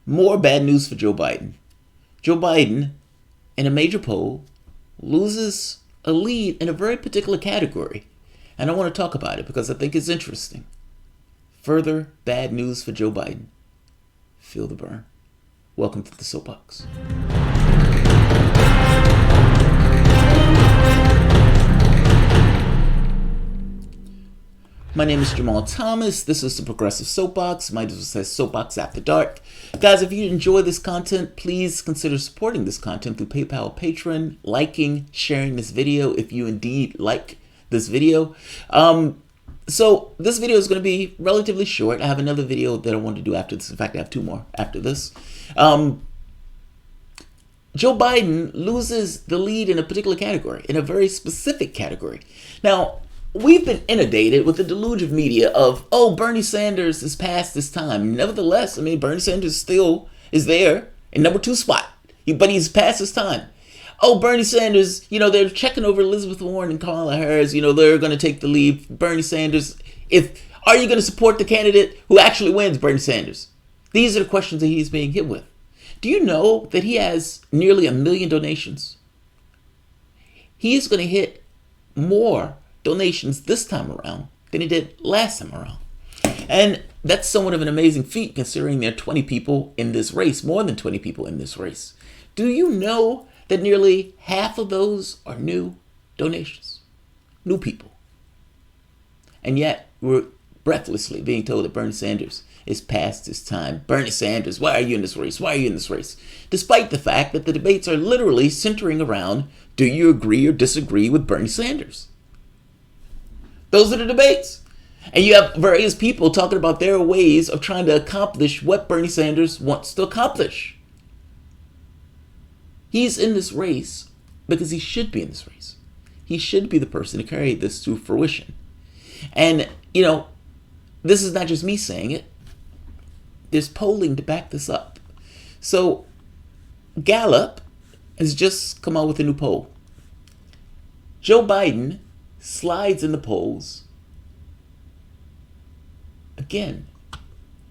More bad news for Joe Biden. Joe Biden, in a major poll, loses a lead in a very particular category. And I want to talk about it because I think it's interesting. Further bad news for Joe Biden. Feel the burn. Welcome to the Soapbox. My name is Jamarl Thomas. This is the Progressive Soapbox. Might as well say Soapbox After Dark. Guys, if you enjoy this content, please consider supporting this content through PayPal or Patreon, liking, sharing this video if you indeed like this video. So this video is going to be relatively short. I have another video that I want to do after this. In fact, I have two more after this. Joe Biden loses the lead in a particular category, in a very specific category. Now, we've been inundated with the deluge of media of, oh, Bernie Sanders is past his time. Nevertheless, I mean, Bernie Sanders still is there in number 2 spot, but he's past his time. Oh, Bernie Sanders, they're checking over Elizabeth Warren and Kamala Harris. They're going to take the lead. Bernie Sanders, are you going to support the candidate who actually wins, Bernie Sanders? These are the questions that he's being hit with. Do you know that he has nearly 1 million donations? He is going to hit more donations this time around than he did last time around. And that's somewhat of an amazing feat considering there are 20 people in this race, more than 20 people in this race. Do you know that nearly half of those are new donations? New people. And yet we're breathlessly being told that Bernie Sanders is past his time. Bernie Sanders, why are you in this race? Why are you in this race? Despite the fact that the debates are literally centering around, do you agree or disagree with Bernie Sanders? Those are the debates. And you have various people talking about their ways of trying to accomplish what Bernie Sanders wants to accomplish. He's in this race because he should be in this race. He should be the person to carry this to fruition. And, this is not just me saying it. There's polling to back this up. So, Gallup has just come out with a new poll. Joe Biden slides in the polls again.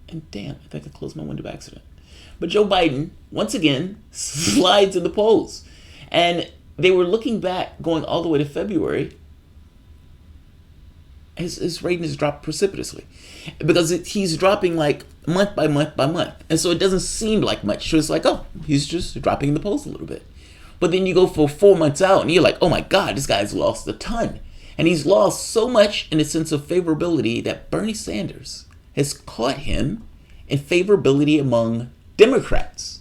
And damn, I think I closed my window by accident. But Joe Biden, once again, slides in the polls. And they were looking back, going all the way to February. His rating has dropped precipitously. Because he's dropping like month by month by month. And so it doesn't seem like much. So it's like, oh, he's just dropping in the polls a little bit. But then you go for 4 months out and you're like, oh my God, this guy's lost a ton. And he's lost so much in a sense of favorability that Bernie Sanders has caught him in favorability among Democrats.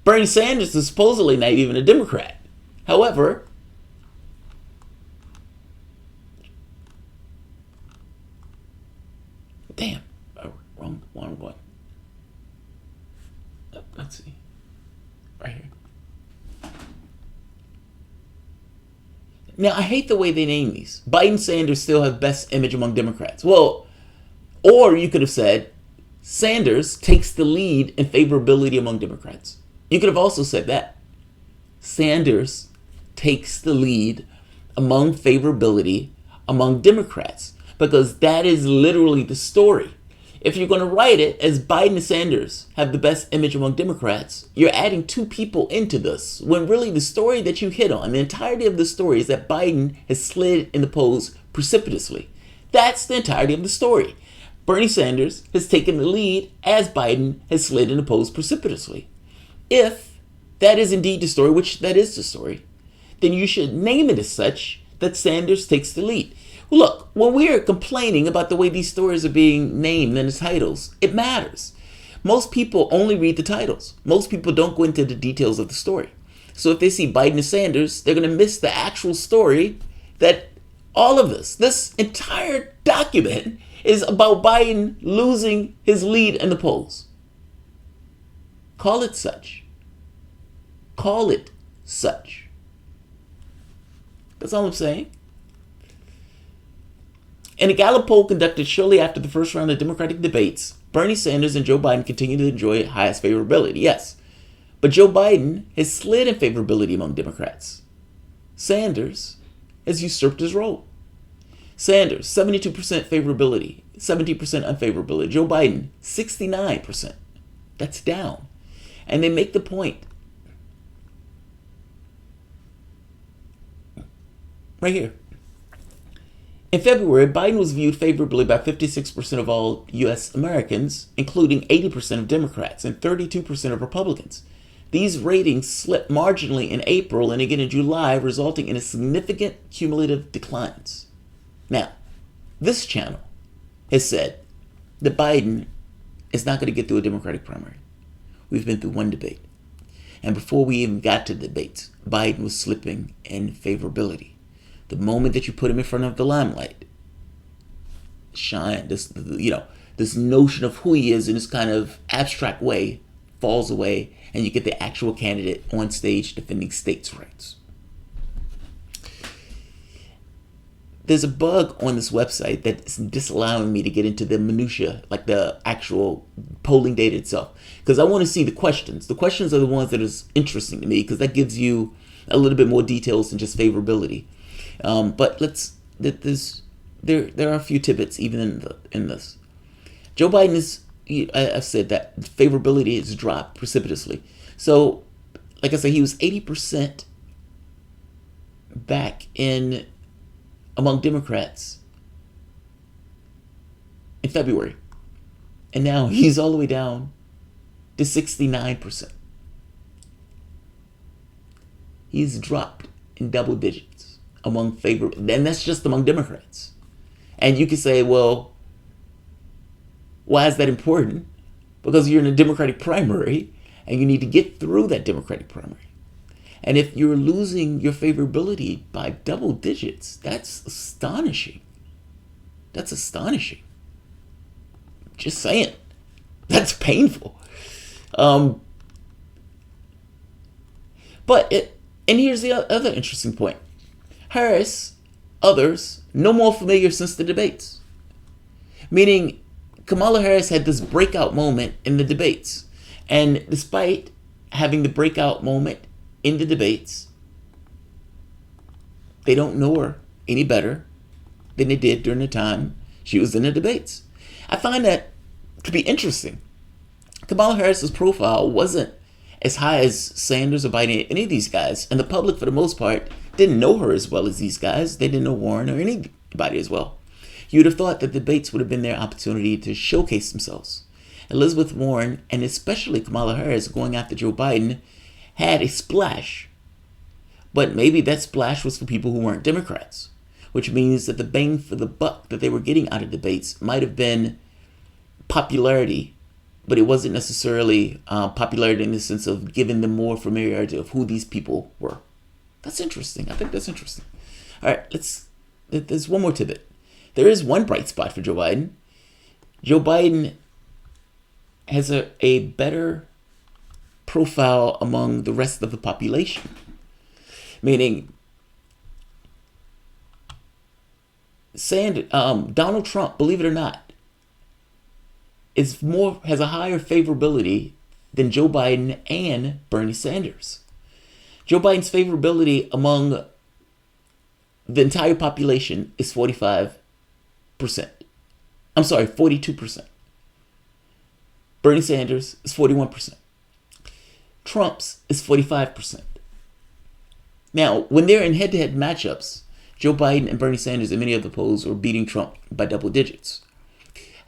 Bernie Sanders is supposedly not even a Democrat. However, wrong one. Let's see. Right here. Now, I hate the way they name these. Biden Sanders still have best image among Democrats. Well, or you could have said, Sanders takes the lead in favorability among Democrats. You could have also said that. Sanders takes the lead among favorability among Democrats. Because that is literally the story. If you're going to write it as Biden and Sanders have the best image among Democrats, you're adding 2 people into this. When really the story that you hit on, the entirety of the story is that Biden has slid in the polls precipitously. That's the entirety of the story. Bernie Sanders has taken the lead as Biden has slid in the polls precipitously. If that is indeed the story, which that is the story, then you should name it as such that Sanders takes the lead. Look, when we are complaining about the way these stories are being named in the titles, it matters. Most people only read the titles. Most people don't go into the details of the story. So if they see Biden and Sanders, they're going to miss the actual story that all of this entire document is about Biden losing his lead in the polls. Call it such. Call it such. That's all I'm saying. In a Gallup poll conducted shortly after the first round of Democratic debates, Bernie Sanders and Joe Biden continue to enjoy highest favorability, yes. But Joe Biden has slid in favorability among Democrats. Sanders has usurped his role. Sanders, 72% favorability, 17% unfavorability. Joe Biden, 69%. That's down. And they make the point right here. In February, Biden was viewed favorably by 56% of all U.S. Americans, including 80% of Democrats and 32% of Republicans. These ratings slipped marginally in April and again in July, resulting in a significant cumulative declines. Now, this channel has said that Biden is not going to get through a Democratic primary. We've been through one debate. And before we even got to the debates, Biden was slipping in favorability. The moment that you put him in front of the limelight, this notion of who he is in this kind of abstract way falls away, and you get the actual candidate on stage defending states' rights. There's a bug on this website that's disallowing me to get into the minutia, like the actual polling data itself, because I want to see the questions. The questions are the ones that is interesting to me, because that gives you a little bit more details than just favorability. But there are a few tidbits even in this. Joe Biden I've said that favorability has dropped precipitously. So, like I said, he was 80% back among Democrats in February. And now he's all the way down to 69%. He's dropped in double digits and that's just among Democrats. And you could say, well, why is that important? Because you're in a Democratic primary and you need to get through that Democratic primary. And if you're losing your favorability by double digits, that's astonishing. That's astonishing. Just saying. That's painful. And here's the other interesting point. Harris, others, no more familiar since the debates. Meaning, Kamala Harris had this breakout moment in the debates. And despite having the breakout moment in the debates, they don't know her any better than they did during the time she was in the debates. I find that to be interesting. Kamala Harris's profile wasn't as high as Sanders or Biden, any of these guys, and the public, for the most part, didn't know her as well as these guys. They didn't know Warren or anybody as well. You'd have thought that debates would have been their opportunity to showcase themselves. Elizabeth Warren, and especially Kamala Harris, going after Joe Biden, had a splash. But maybe that splash was for people who weren't Democrats, which means that the bang for the buck that they were getting out of debates might have been popularity, but it wasn't necessarily popularity in the sense of giving them more familiarity of who these people were. That's interesting. I think that's interesting. All right, there's one more tidbit. There is one bright spot for Joe Biden. Joe Biden has a better profile among the rest of the population. Meaning, Donald Trump, believe it or not, has a higher favorability than Joe Biden and Bernie Sanders. Joe Biden's favorability among the entire population is 42%. Bernie Sanders is 41%. Trump's is 45%. Now, when they're in head-to-head matchups, Joe Biden and Bernie Sanders in many of the polls are beating Trump by double digits.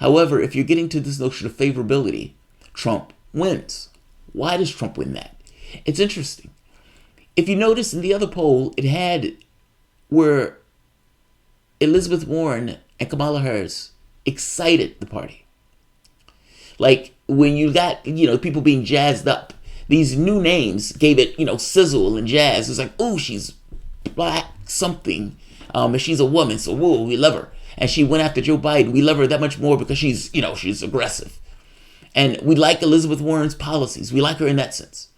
However, if you're getting to this notion of favorability, Trump wins. Why does Trump win that? It's interesting. If you notice in the other poll, it had where Elizabeth Warren and Kamala Harris excited the party. Like when you got, people being jazzed up, these new names gave it, sizzle and jazz. It's like, oh, she's black something. And she's a woman, so whoa, we love her. And she went after Joe Biden. We love her that much more because she's aggressive. And we like Elizabeth Warren's policies. We like her in that sense.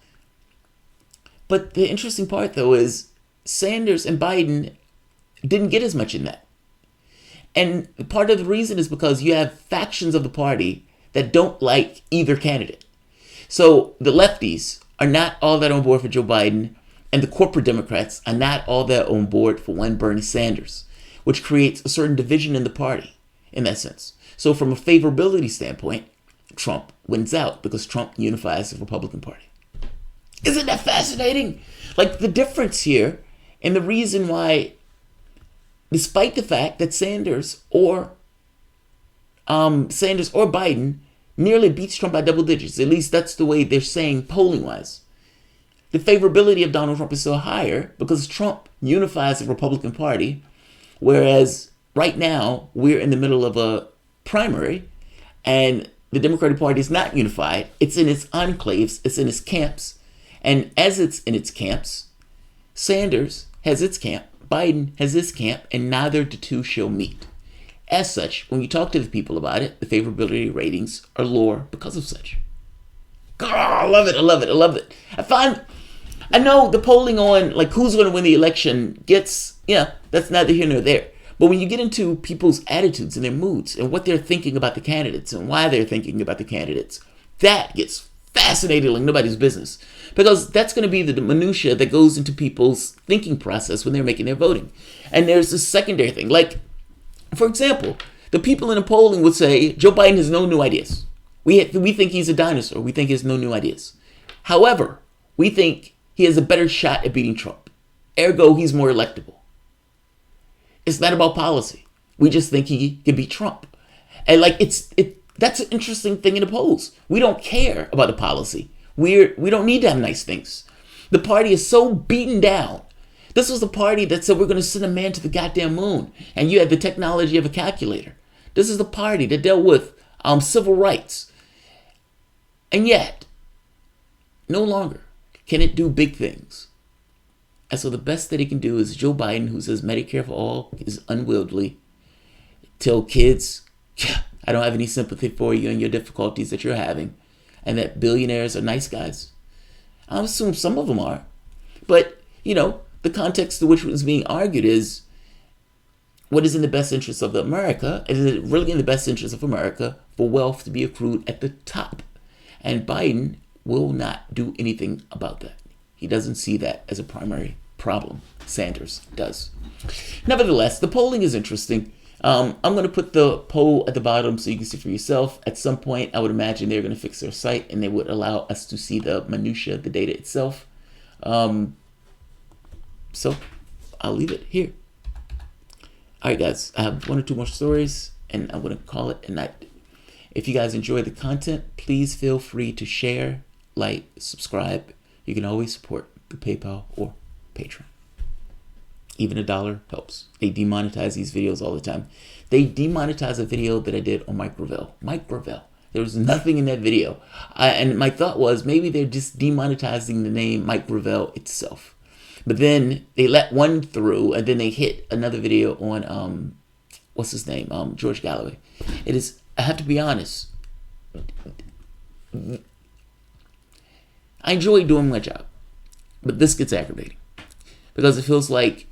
But the interesting part, though, is Sanders and Biden didn't get as much in that. And part of the reason is because you have factions of the party that don't like either candidate. So the lefties are not all that on board for Joe Biden, and the corporate Democrats are not all that on board for one Bernie Sanders, which creates a certain division in the party in that sense. So from a favorability standpoint, Trump wins out because Trump unifies the Republican Party. Isn't that fascinating? Like the difference here and the reason why, despite the fact that Sanders or Biden nearly beats Trump by double digits, at least that's the way they're saying polling wise, the favorability of Donald Trump is still higher because Trump unifies the Republican Party, whereas right now we're in the middle of a primary and the Democratic Party is not unified. It's in its enclaves, it's in its camps. And as it's in its camps, Sanders has its camp, Biden has his camp, and neither the two shall meet. As such, when you talk to the people about it, the favorability ratings are lower because of such. God, I love it, I love it, I love it. I know the polling on like who's going to win the election gets, that's neither here nor there. But when you get into people's attitudes and their moods and what they're thinking about the candidates and why they're thinking about the candidates, that gets fascinating like nobody's business. Because that's going to be the minutia that goes into people's thinking process when they're making their voting. And there's this secondary thing. Like, for example, the people in the polling would say Joe Biden has no new ideas. We think he's a dinosaur. We think he has no new ideas. However, we think he has a better shot at beating Trump. Ergo, he's more electable. It's not about policy. We just think he can beat Trump. And like that's an interesting thing in the polls. We don't care about the policy. We don't need to have nice things. The party is so beaten down. This was the party that said we're going to send a man to the goddamn moon, and you had the technology of a calculator. This is the party that dealt with civil rights. And yet, no longer can it do big things. And so the best that he can do is Joe Biden, who says Medicare for all is unwieldy, tell kids, I don't have any sympathy for you and your difficulties that you're having, and that billionaires are nice guys. I assume some of them are. But, the context to which was being argued is what is in the best interest of America? Is it really in the best interest of America for wealth to be accrued at the top? And Biden will not do anything about that. He doesn't see that as a primary problem. Sanders does. Nevertheless, the polling is interesting. I'm going to put the poll at the bottom so you can see for yourself. At some point, I would imagine they're going to fix their site and they would allow us to see the minutia, the data itself. So I'll leave it here. All right, guys. I have one or two more stories and I'm going to call it a night. If you guys enjoy the content, please feel free to share, like, subscribe. You can always support the PayPal or Patreon. Even $1 helps. They demonetize these videos all the time. They demonetize a video that I did on Mike Gravel. There was nothing in that video. And my thought was maybe they're just demonetizing the name Mike Gravel itself. But then they let one through and then they hit another video on, what's his name? George Galloway. It is, I have to be honest, I enjoy doing my job, but this gets aggravating because it feels like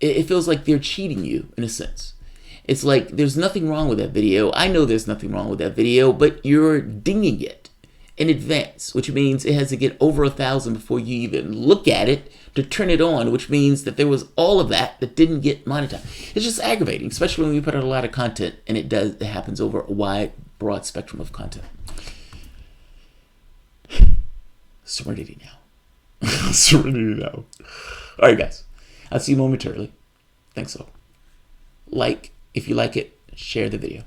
they're cheating you in a sense. It's like there's nothing wrong with that video. I know there's nothing wrong with that video, but you're dinging it in advance, which means it has to get over 1,000 before you even look at it to turn it on, which means that there was all of that didn't get monetized. It's just aggravating, especially when we put out a lot of content and it happens over a wide, broad spectrum of content. Serenity now. Serenity now. All right, guys. I'll see you momentarily. Thanks all. Like, if you like it, share the video.